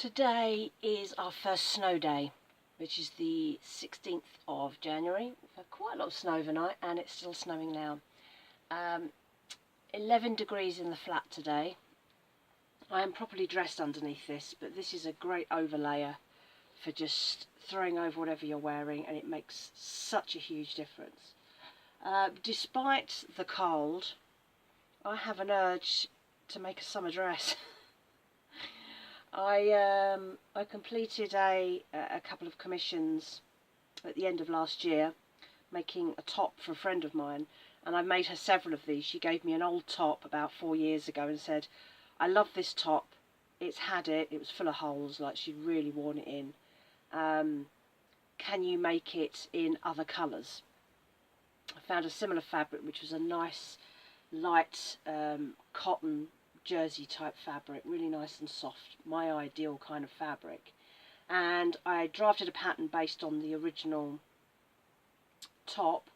Today is our first snow day, which is the 16th of January. We've had quite a lot of snow overnight and it's still snowing now. 11 degrees in the flat today. I am properly dressed underneath this, but this is a great overlayer for just throwing over whatever you're wearing, and it makes such a huge difference. Despite the cold, I have an urge to make a summer dress. I completed a couple of commissions at the end of last year, making a top for a friend of mine, and I made her several of these. She gave me an old top about 4 years ago and said, I love this top, it was full of holes, like she'd really worn it in. Can you make it in other colours? I found a similar fabric, which was a nice light cotton jersey type fabric, really nice and soft, my ideal kind of fabric. And I drafted a pattern based on the original top,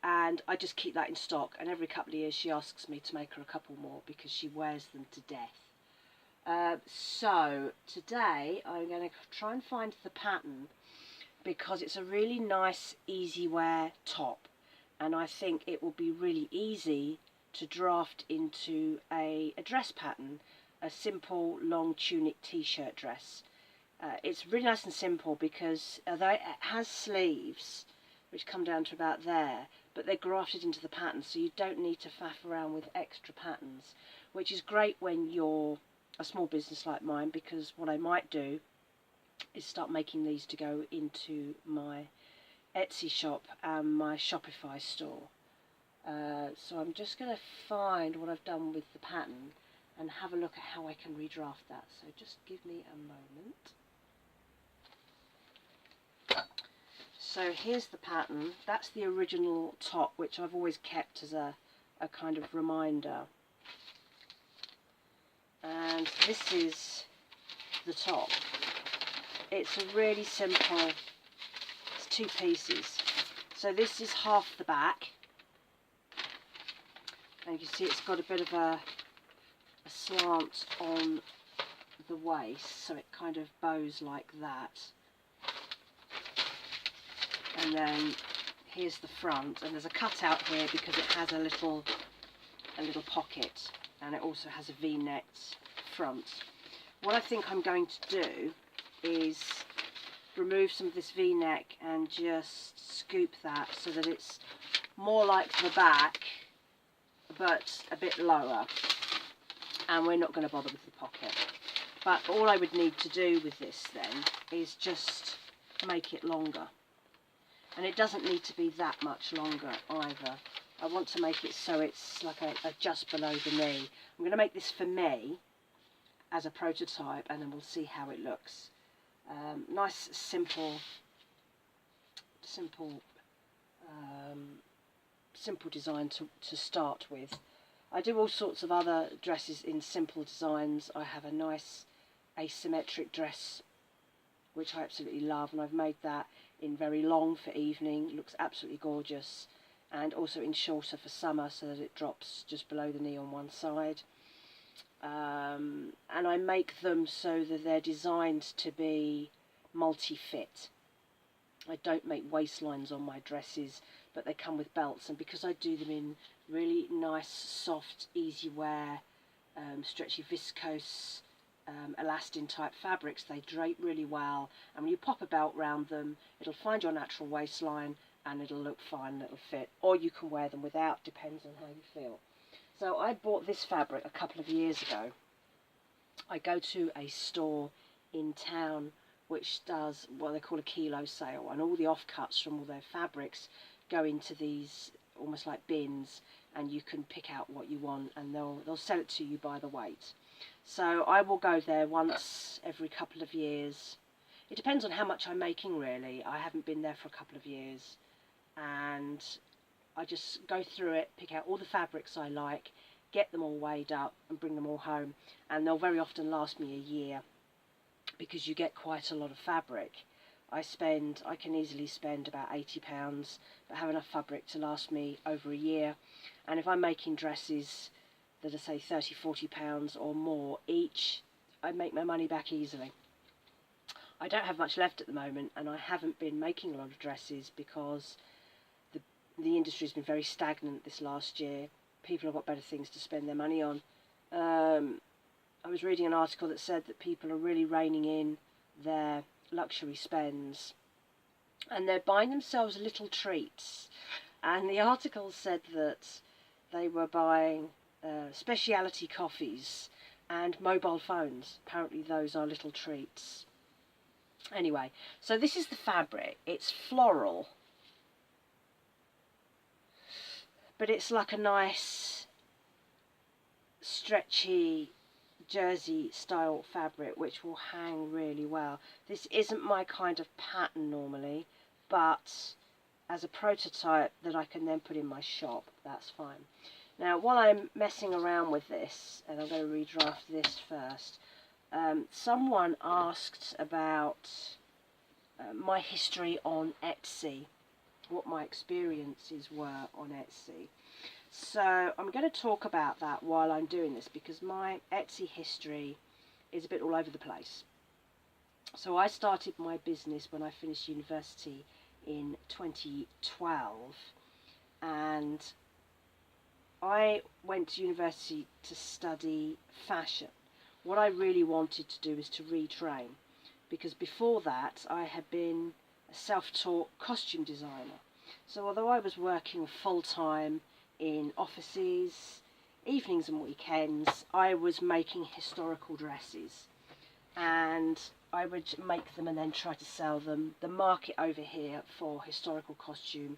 and I just keep that in stock, and every couple of years she asks me to make her a couple more because she wears them to death. So today I'm going to try and find the pattern, because it's a really nice easy wear top, and I think it will be really easy to draft into a dress pattern, a simple long tunic t-shirt dress. It's really nice and simple because although it has sleeves which come down to about there, but they're grafted into the pattern, so you don't need to faff around with extra patterns, which is great when you're a small business like mine, because what I might do is start making these to go into my Etsy shop and my Shopify store. So I'm just going to find what I've done with the pattern and have a look at how I can redraft that. So just give me a moment. So here's the pattern. That's the original top, which I've always kept as a kind of reminder. And this is the top. It's a really simple, it's 2 pieces. So this is half the back. And you can see it's got a bit of a slant on the waist, so it kind of bows like that. And then here's the front, and there's a cutout here because it has a little pocket, and it also has a V-necked front. What I think I'm going to do is remove some of this V-neck and just scoop that so that it's more like the back, but a bit lower, and we're not going to bother with the pocket. But all I would need to do with this then is just make it longer, and it doesn't need to be that much longer either. I want to make it so it's like a just below the knee. I'm going to make this for me as a prototype, and then we'll see how it looks. Nice simple design to start with. I do all sorts of other dresses in simple designs. I have a nice asymmetric dress which I absolutely love, and I've made that in very long for evening. It looks absolutely gorgeous, and also in shorter for summer so that it drops just below the knee on one side. And I make them so that they're designed to be multi-fit. I don't make waistlines on my dresses, but they come with belts, and because I do them in really nice, soft, easy wear, stretchy viscose, elastin type fabrics, they drape really well, and when you pop a belt round them, it'll find your natural waistline and it'll look fine, it'll fit, or you can wear them without, depends on how you feel. So I bought this fabric a couple of years ago. I go to a store in town which does what they call a kilo sale, and all the offcuts from all their fabrics go into these almost like bins, and you can pick out what you want, and they'll sell it to you by the weight. So I will go there once every couple of years. It depends on how much I'm making, really. I haven't been there for a couple of years, and I just go through it, pick out all the fabrics I like, get them all weighed up and bring them all home, and they'll very often last me a year because you get quite a lot of fabric. I can easily spend about £80, but have enough fabric to last me over a year. And if I'm making dresses that are say £30–40 or more each, I make my money back easily. I don't have much left at the moment, and I haven't been making a lot of dresses because the industry's been very stagnant this last year. People have got better things to spend their money on. I was reading an article that said that people are really reining in their luxury spends, and they're buying themselves little treats. And the article said that they were buying specialty coffees and mobile phones. Apparently those are little treats. Anyway, so this is the fabric. It's floral, but it's like a nice stretchy jersey style fabric which will hang really well. This isn't my kind of pattern normally, but as a prototype that I can then put in my shop, that's fine. Now while I'm messing around with this, and I'm going to redraft this first, someone asked about my history on Etsy, what my experiences were on Etsy. So I'm going to talk about that while I'm doing this, because my Etsy history is a bit all over the place. So I started my business when I finished university in 2012, and I went to university to study fashion. What I really wanted to do is to retrain, because before that I had been a self-taught costume designer. So although I was working full-time in offices, evenings and weekends, I was making historical dresses, and I would make them and then try to sell them. The market over here for historical costume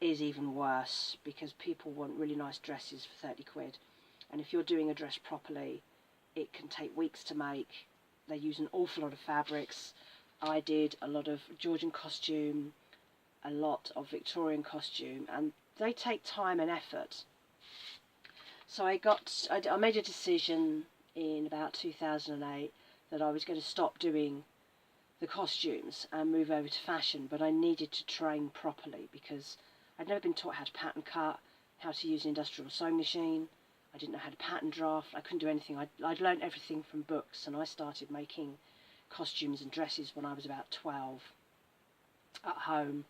is even worse, because people want really nice dresses for 30 quid, and if you're doing a dress properly it can take weeks to make. They use an awful lot of fabrics. I did a lot of Georgian costume, a lot of Victorian costume, and they take time and effort. So I made a decision in about 2008 that I was going to stop doing the costumes and move over to fashion, but I needed to train properly because I'd never been taught how to pattern cut, how to use an industrial sewing machine. I didn't know how to pattern draft. I couldn't do anything. I'd learned everything from books, and I started making costumes and dresses when I was about 12 at home,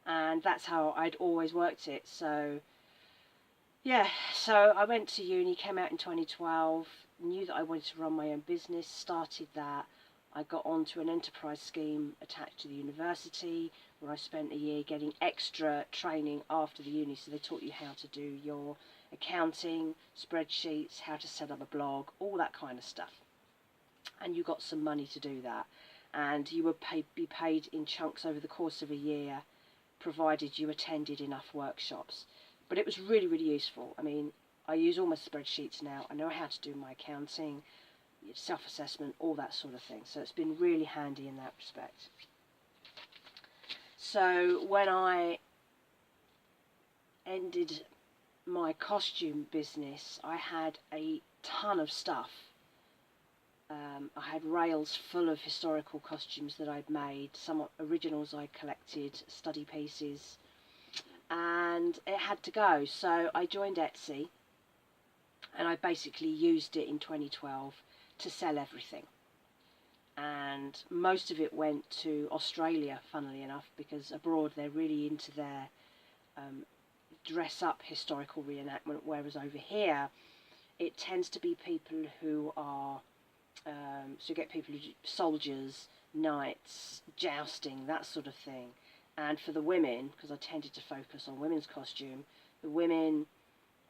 and that's how I'd always worked it. So yeah, so I went to uni, came out in 2012, knew that I wanted to run my own business, started that. I got onto an enterprise scheme attached to the university, where I spent a year getting extra training after the uni. So they taught you how to do your accounting, spreadsheets, how to set up a blog, all that kind of stuff. And you got some money to do that. And you would be paid in chunks over the course of a year, provided you attended enough workshops. But it was really, really useful. I mean, I use all my spreadsheets now. I know how to do my accounting, self-assessment, all that sort of thing. So it's been really handy in that respect. So when I ended my costume business, I had a ton of stuff. I had rails full of historical costumes that I'd made, some originals I collected, study pieces, and it had to go. So I joined Etsy, and I basically used it in 2012 to sell everything. And most of it went to Australia, funnily enough, because abroad they're really into their dress up historical reenactment, whereas over here it tends to be people who are so you get people who do soldiers, knights, jousting, that sort of thing. And for the women, because I tended to focus on women's costume, the women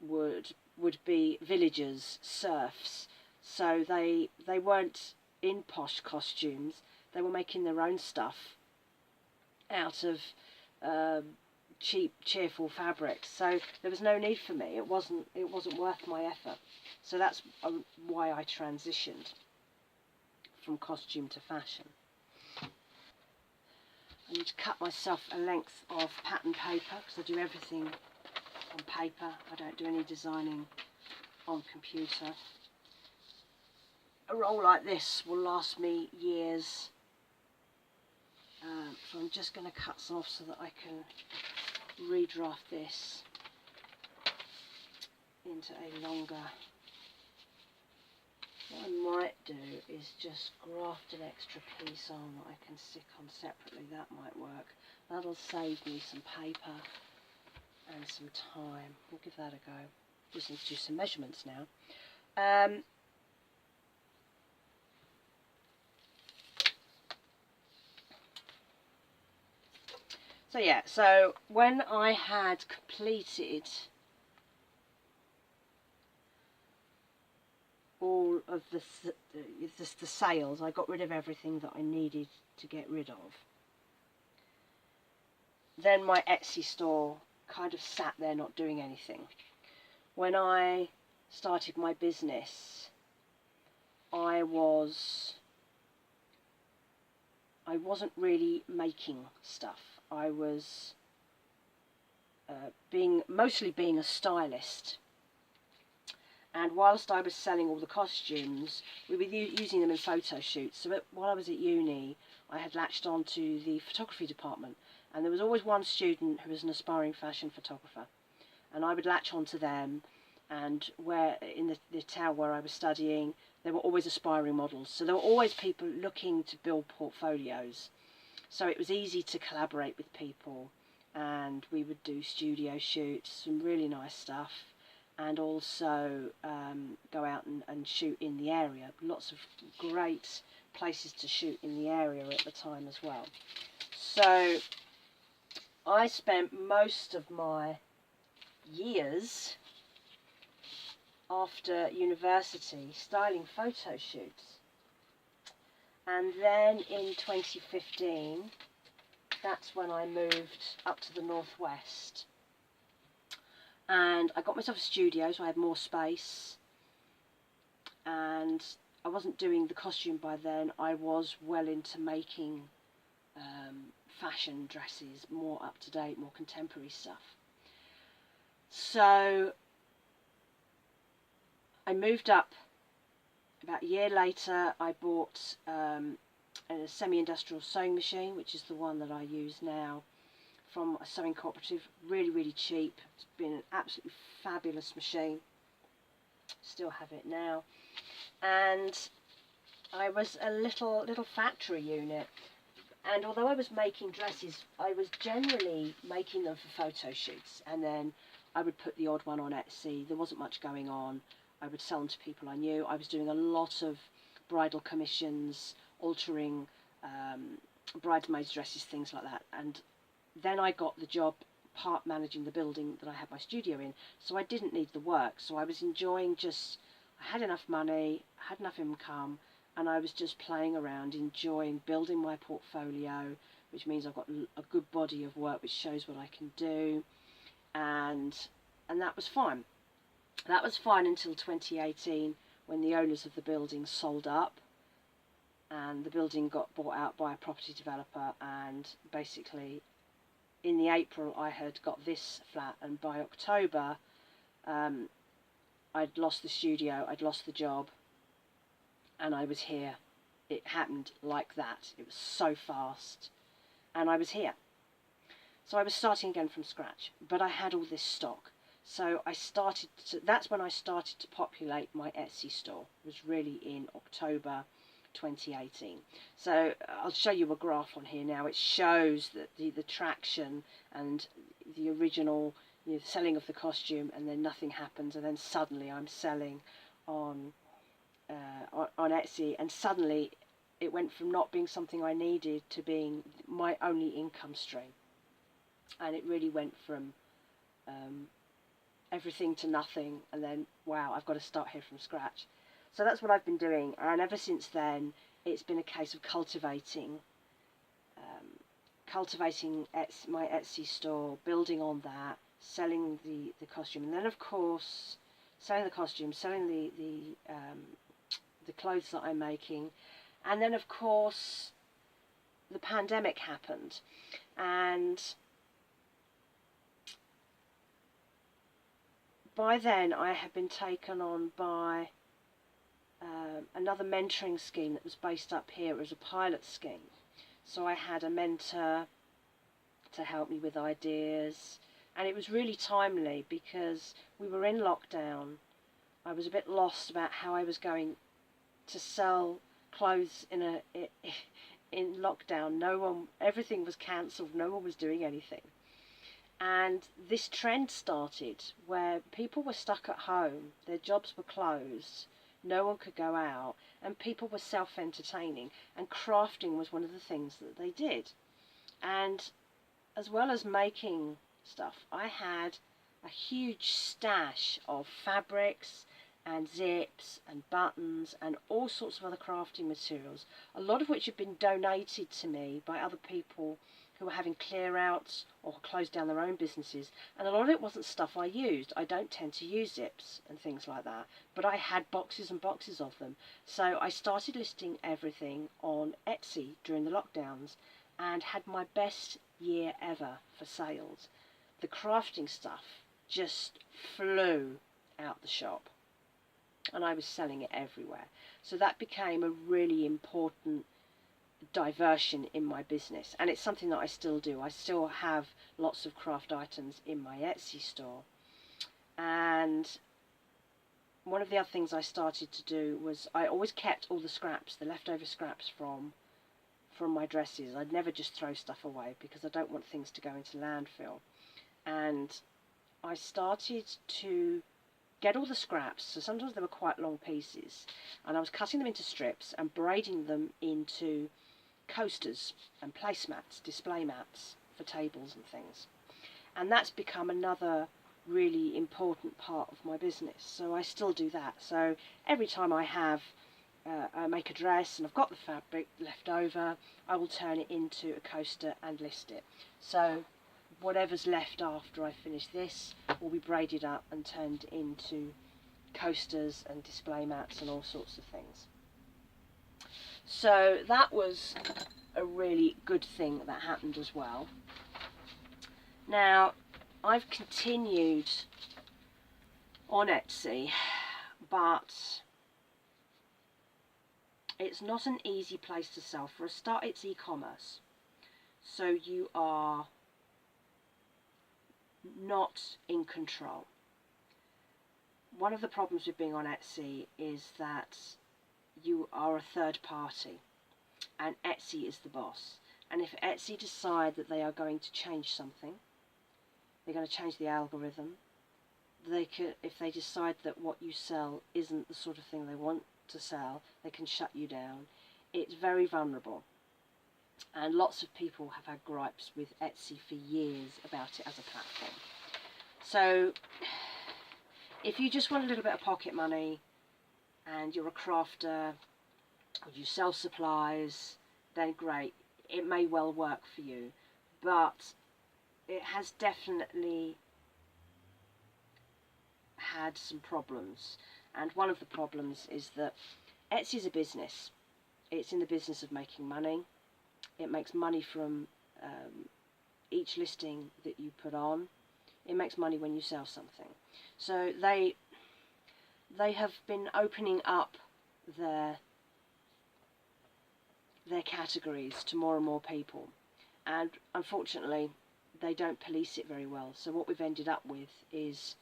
would be villagers, serfs. So they weren't in posh costumes. They were making their own stuff out of cheap, cheerful fabrics. So there was no need for me. It wasn't worth my effort. So that's why I transitioned from costume to fashion. I need to cut myself a length of pattern paper, because I do everything on paper. I don't do any designing on computer. A roll like this will last me years. So I'm just going to cut some off so that I can redraft this into a longer What I might do is just graft an extra piece on that I can stick on separately. That might work. That'll save me some paper and some time. We'll give that a go. Just need to do some measurements now. So yeah, so when I had completed all of the sales, I got rid of everything that I needed to get rid of. Then my Etsy store kind of sat there not doing anything. When I started my business, I wasn't really making stuff. I was mostly being a stylist. And whilst I was selling all the costumes, we were using them in photo shoots. So while I was at uni, I had latched on to the photography department. And there was always one student who was an aspiring fashion photographer. And I would latch on to them. And where in the town where I was studying, there were always aspiring models. So there were always people looking to build portfolios. So it was easy to collaborate with people. And we would do studio shoots, some really nice stuff. And also go out and shoot in the area. Lots of great places to shoot in the area at the time as well. So I spent most of my years after university styling photo shoots. And then in 2015, that's when I moved up to the northwest. And I got myself a studio, so I had more space. And I wasn't doing the costume by then. I was well into making fashion dresses, more up-to-date, more contemporary stuff. So I moved up. About a year later, I bought a semi-industrial sewing machine, which is the one that I use now, from a sewing cooperative. Really, really cheap. It's been an absolutely fabulous machine. Still have it now. And I was a little factory unit. And although I was making dresses, I was generally making them for photo shoots. And then I would put the odd one on Etsy. There wasn't much going on. I would sell them to people I knew. I was doing a lot of bridal commissions, altering bridesmaids' dresses, things like that. And then I got the job part managing the building that I had my studio in, so I didn't need the work. So I was enjoying I had enough money, had enough income, and I was just playing around, enjoying building my portfolio, which means I've got a good body of work which shows what I can do, and that was fine. That was fine until 2018, when the owners of the building sold up, and the building got bought out by a property developer, and basically in the April I had got this flat, and by October I'd lost the studio, I'd lost the job, and I was here. It happened like that. It was so fast, and I was here. So I was starting again from scratch, but I had all this stock. So that's when I started to populate my Etsy store. It was really in October 2018. So I'll show you a graph on here now. It shows that the traction and the original selling of the costume, and then nothing happens, and then suddenly I'm selling on Etsy, and suddenly it went from not being something I needed to being my only income stream. And it really went from everything to nothing, and then wow, I've got to start here from scratch. So that's what I've been doing, and ever since then it's been a case of cultivating my Etsy store, building on that, selling the costume, and then of course selling the costume, selling the clothes that I'm making, and then of course the pandemic happened, and by then I had been taken on by another mentoring scheme that was based up here. It was a pilot scheme. So I had a mentor to help me with ideas, and it was really timely because we were in lockdown. I was a bit lost about how I was going to sell clothes in lockdown. Everything was cancelled. No one was doing anything. And this trend started where people were stuck at home, their jobs were closed, no one could go out, and people were self-entertaining, and crafting was one of the things that they did. And as well as making stuff, I had a huge stash of fabrics and zips and buttons and all sorts of other crafting materials, a lot of which had been donated to me by other people who were having clear outs or closed down their own businesses, and a lot of it wasn't stuff I used. I don't tend to use zips and things like that, but I had boxes and boxes of them. So I started listing everything on Etsy during the lockdowns and had my best year ever for sales. The crafting stuff just flew out the shop, and I was selling it everywhere. So that became a really important diversion in my business, and it's something that I still do. I still have lots of craft items in my Etsy store. And one of the other things I started to do was I always kept all the scraps, the leftover scraps from my dresses. I'd never just throw stuff away because I don't want things to go into landfill. And I started to get all the scraps, so sometimes they were quite long pieces, and I was cutting them into strips and braiding them into coasters and placemats, display mats for tables and things. And that's become another really important part of my business, so I still do that. So every time I make a dress and I've got the fabric left over, I will turn it into a coaster and list it. So whatever's left after I finish this will be braided up and turned into coasters and display mats and all sorts of things. So that was a really good thing that happened as well. Now, I've continued on Etsy, but it's not an easy place to sell. For a start, it's e-commerce. So you are not in control. One of the problems with being on Etsy is that you are a third party, and Etsy is the boss. And if Etsy decide that they are going to change something, they're going to change the algorithm. If they decide that what you sell isn't the sort of thing they want to sell, they can shut you down. It's very vulnerable, and lots of people have had gripes with Etsy for years about it as a platform. So if you just want a little bit of pocket money and you're a crafter or you sell supplies, then great, it may well work for you. But it has definitely had some problems, and one of the problems is that Etsy is a business. It's in the business of making money. It makes money from each listing that you put on. It makes money when you sell something. So they have been opening up their categories to more and more people, and unfortunately they don't police it very well. So what we've ended up with is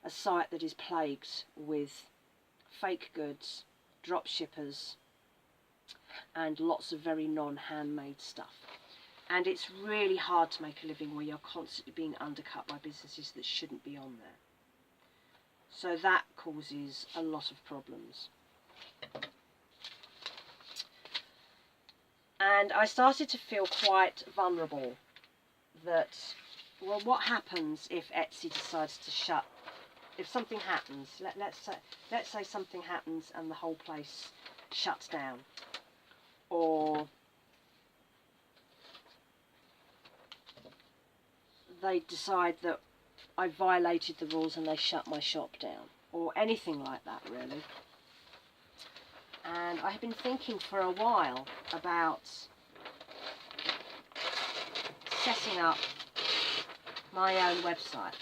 a site that is plagued with fake goods, drop shippers, and lots of very non-handmade stuff. And it's really hard to make a living where you're constantly being undercut by businesses that shouldn't be on there. So that causes a lot of problems. And I started to feel quite vulnerable that, well, what happens if Etsy decides to shut? If something happens, let's say something happens and the whole place shuts down, or they decide that I violated the rules and they shut my shop down, or anything like that, really. And I have been thinking for a while about setting up my own website.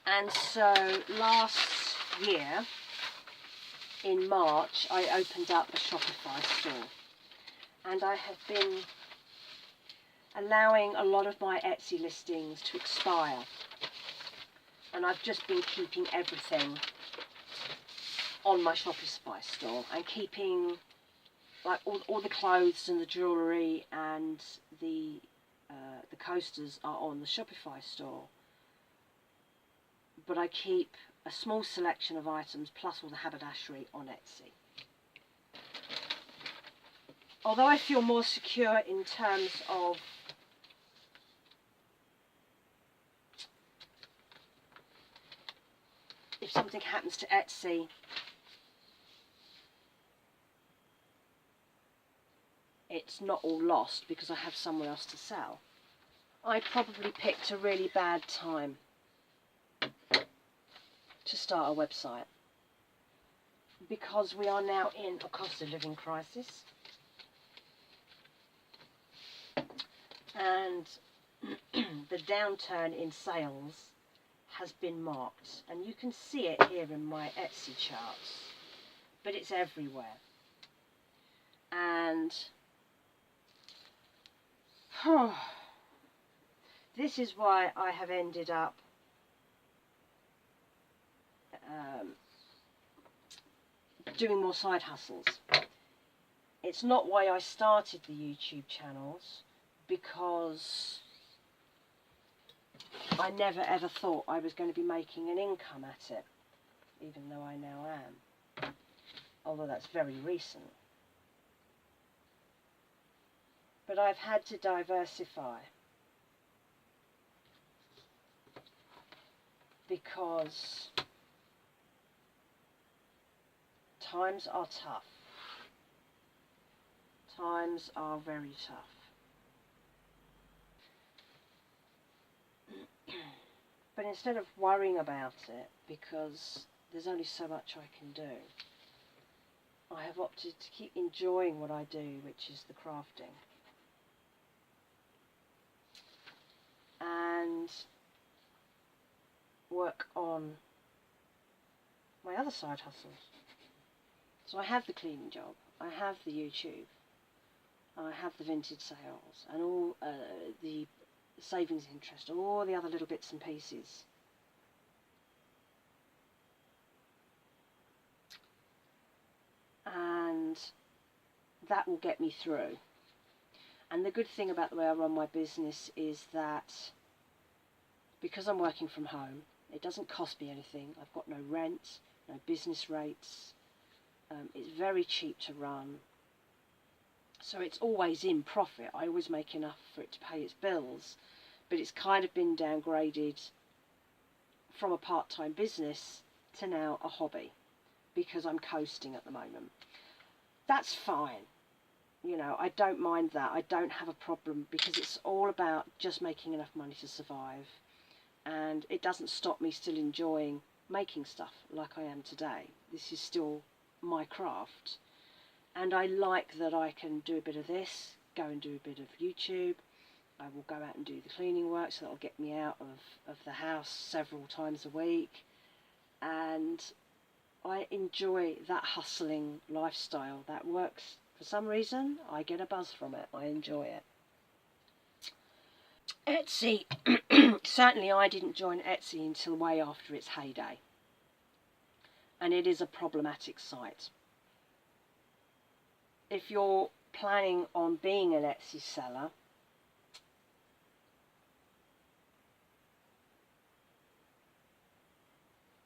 And so last year in March I opened up a Shopify store, and I have been allowing a lot of my Etsy listings to expire, and I've just been keeping everything on my Shopify store and keeping like all the clothes and the jewellery and the coasters are on the Shopify store, but I keep a small selection of items plus all the haberdashery on Etsy. Although I feel more secure in terms of if something happens to Etsy, it's not all lost because I have somewhere else to sell. I probably picked a really bad time to start a website because we are now in a cost of living crisis, and the downturn in sales has been marked, and you can see it here in my Etsy charts, but it's everywhere. And this is why I have ended up doing more side hustles. It's not why I started the YouTube channels, because I never ever thought I was going to be making an income at it, even though I now am, although that's very recent. But I've had to diversify because times are tough. Times are very tough. But instead of worrying about it, because there's only so much I can do, I have opted to keep enjoying what I do, which is the crafting. And work on my other side hustles. So I have the cleaning job, I have the YouTube, I have the vintage sales, and all the savings interest, all the other little bits and pieces. And that will get me through. And the good thing about the way I run my business is that because I'm working from home, it doesn't cost me anything. I've got no rent, no business rates. It's very cheap to run. So it's always in profit. I always make enough for it to pay its bills. But it's kind of been downgraded from a part-time business to now a hobby, because I'm coasting at the moment. That's fine. You know, I don't mind that. I don't have a problem, because it's all about just making enough money to survive. And it doesn't stop me still enjoying making stuff like I am today. This is still my craft. And I like that I can do a bit of this, go and do a bit of YouTube. I will go out and do the cleaning work, so that'll get me out of the house several times a week. And I enjoy that hustling lifestyle. That works. For some reason, I get a buzz from it. I enjoy it. Etsy, certainly I didn't join Etsy until way after its heyday. And it is a problematic site. If you're planning on being an Etsy seller,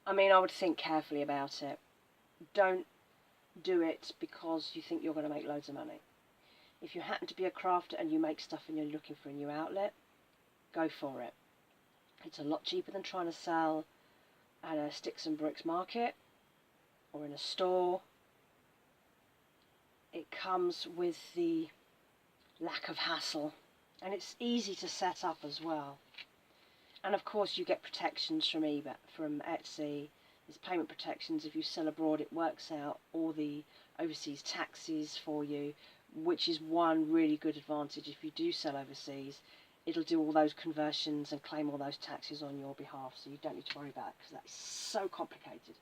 I mean, I would think carefully about it. Don't do it because you think you're going to make loads of money. If you happen to be a crafter and you make stuff and you're looking for a new outlet, go for it. It's a lot cheaper than trying to sell at a sticks and bricks market or in a store. It comes with the lack of hassle, and it's easy to set up as well. And of course you get protections from Etsy. There's payment protections. If you sell abroad, it works out all the overseas taxes for you, which is one really good advantage. If you do sell overseas, it'll do all those conversions and claim all those taxes on your behalf, so you don't need to worry about it, because that's so complicated.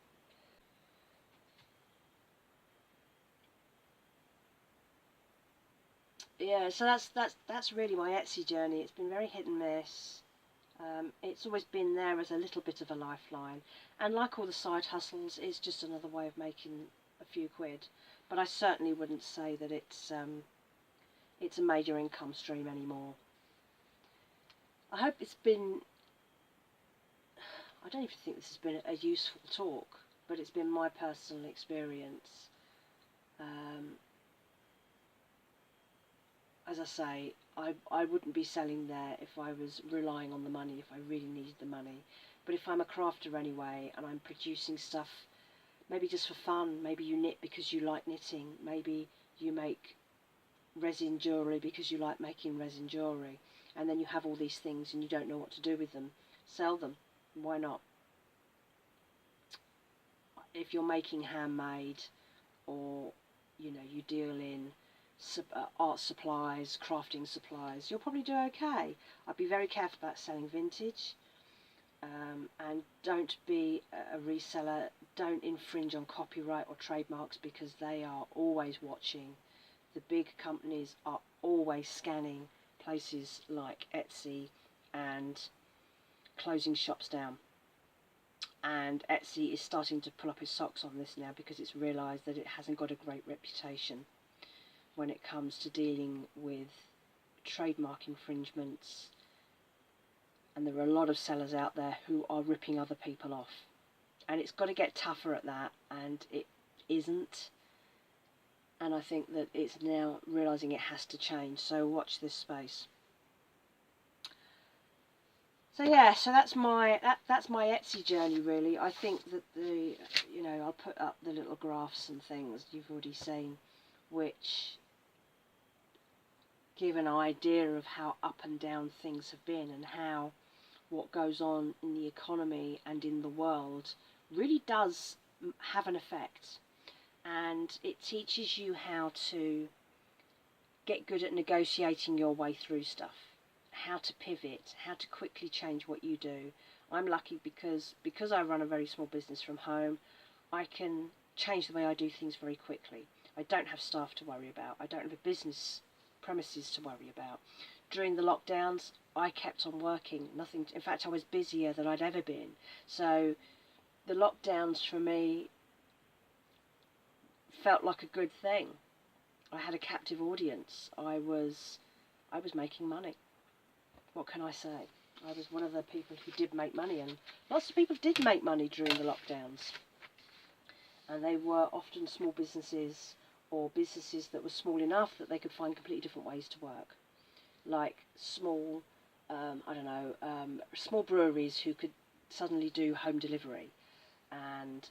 yeah, so that's really my Etsy journey. It's been very hit and miss. It's always been there as a little bit of a lifeline, and like all the side hustles, it's just another way of making a few quid. But I certainly wouldn't say that it's a major income stream anymore. I hope it's been. I don't even think this has been a useful talk, but it's been my personal experience. Um, as I say, I wouldn't be selling there if I was relying on the money, if I really needed the money. But if I'm a crafter anyway, and I'm producing stuff, maybe just for fun, maybe you knit because you like knitting, maybe you make resin jewellery because you like making resin jewellery, and then you have all these things and you don't know what to do with them, sell them. Why not? If you're making handmade, or you deal in art supplies, crafting supplies, you'll probably do okay. I'd be very careful about selling vintage, and don't be a reseller. Don't infringe on copyright or trademarks, because they are always watching. The big companies are always scanning places like Etsy and closing shops down. And Etsy is starting to pull up its socks on this now, because it's realised that it hasn't got a great reputation when it comes to dealing with trademark infringements, and there are a lot of sellers out there who are ripping other people off, and it's got to get tougher at that, and it isn't. And I think that it's now realising it has to change, so watch this space. So yeah, so that's my Etsy journey really. I think that I'll put up the little graphs and things you've already seen, which give an idea of how up and down things have been, and how what goes on in the economy and in the world really does have an effect. And it teaches you how to get good at negotiating your way through stuff, how to pivot, how to quickly change what you do. I'm lucky because I run a very small business from home. I can change the way I do things very quickly. I don't have staff to worry about. I don't have a business premises to worry about. During the lockdowns, I kept on working. In fact, I was busier than I'd ever been. So the lockdowns for me felt like a good thing. I had a captive audience. I was making money. What can I say? I was one of the people who did make money, and lots of people did make money during the lockdowns. And they were often small businesses, or businesses that were small enough that they could find completely different ways to work. Like small, small breweries who could suddenly do home delivery, and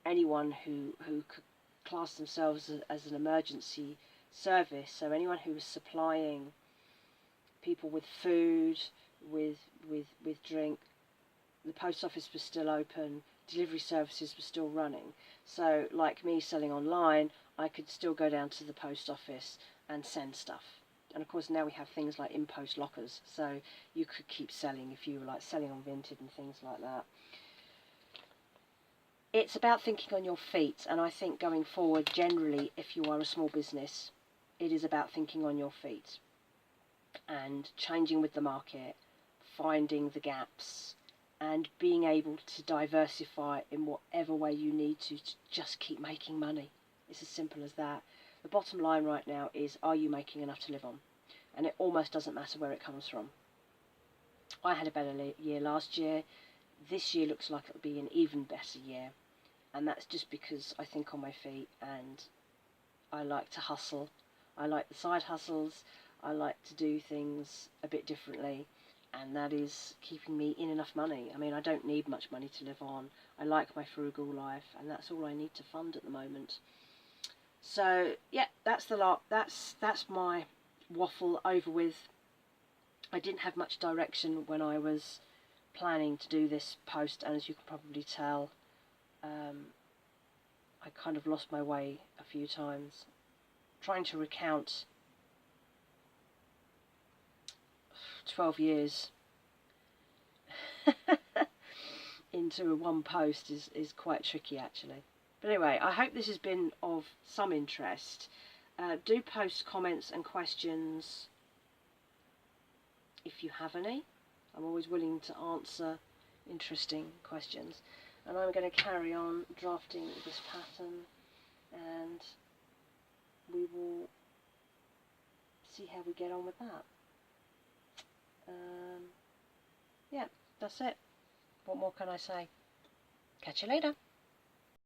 anyone who could class themselves as an emergency service. So anyone who was supplying people with food, with drink. The post office was still open, delivery services were still running. So like me selling online, I could still go down to the post office and send stuff. And of course now we have things like in-post lockers, so you could keep selling if you were like selling on Vinted and things like that. It's about thinking on your feet, and I think going forward, generally, if you are a small business, it is about thinking on your feet and changing with the market, finding the gaps, and being able to diversify in whatever way you need to just keep making money. It's as simple as that. The bottom line right now is, are you making enough to live on? And it almost doesn't matter where it comes from. I had a better year last year. This year looks like it'll be an even better year. And that's just because I think on my feet, and I like to hustle. I like the side hustles. I like to do things a bit differently, and that is keeping me in enough money. I mean, I don't need much money to live on. I like my frugal life, and that's all I need to fund at the moment. So yeah, that's the lot. That's my waffle over with. I didn't have much direction when I was planning to do this post, and as you can probably tell, I kind of lost my way a few times trying to recount 12 years into one post is quite tricky actually. But anyway, I hope this has been of some interest. Do post comments and questions if you have any. I'm always willing to answer interesting questions. And I'm going to carry on drafting this pattern, and we will see how we get on with that. Yeah, that's it. What more can I say? Catch you later.